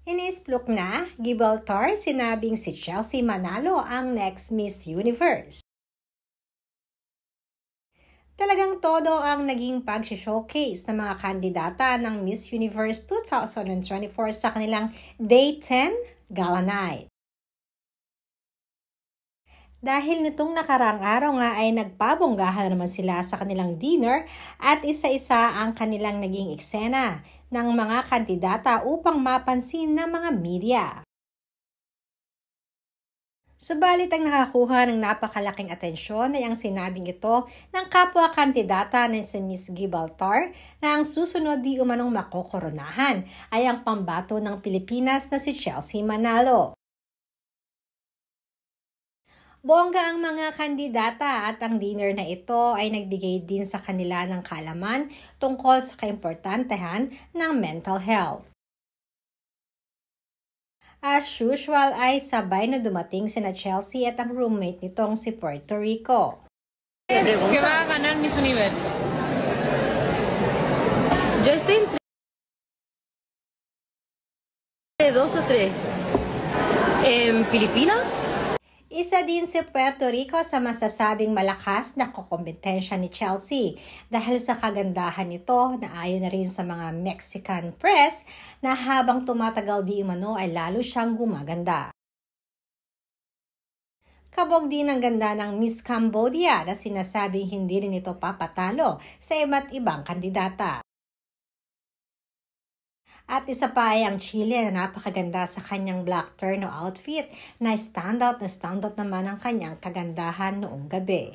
Inisplok na, Gibraltar, sinabing si Chelsea Manalo ang next Miss Universe. Talagang todo ang naging pag-showcase ng mga kandidata ng Miss Universe 2024 sa kanilang Day 10 Gala Night. Dahil nitong nakaraang araw nga ay nagpabonggahan naman sila sa kanilang dinner at isa-isa ang kanilang naging eksena ng mga kandidata upang mapansin ng mga media. Subalit ang nakakuha ng napakalaking atensyon ay ang sinabing ito ng kapwa kandidata ng si Miss Gibraltar na ang susunod di umanong makokoronahan ay ang pambato ng Pilipinas na si Chelsea Manalo. Bongga ang mga kandidata at ang dinner na ito ay nagbigay din sa kanila ng kaalaman tungkol sa kaimportantehan ng mental health. As usual ay sabay na dumating sina Chelsea at ang roommate nitong si Puerto Rico. Es que va a ganar Miss Universo. Yo estoy entre 2 o 3. En Filipinas. Isa din si Puerto Rico sa masasabing malakas na kokompetensya ni Chelsea dahil sa kagandahan nito na ayon na rin sa mga Mexican press na habang tumatagal di umano ay lalo siyang gumaganda. Kabog din ang ganda ng Miss Cambodia na sinasabing hindi rin ito papatalo sa iba't ibang kandidata. At isa pa ay ang Chile na napakaganda sa kanyang black terno outfit na standout naman ang kanyang kagandahan noong gabi.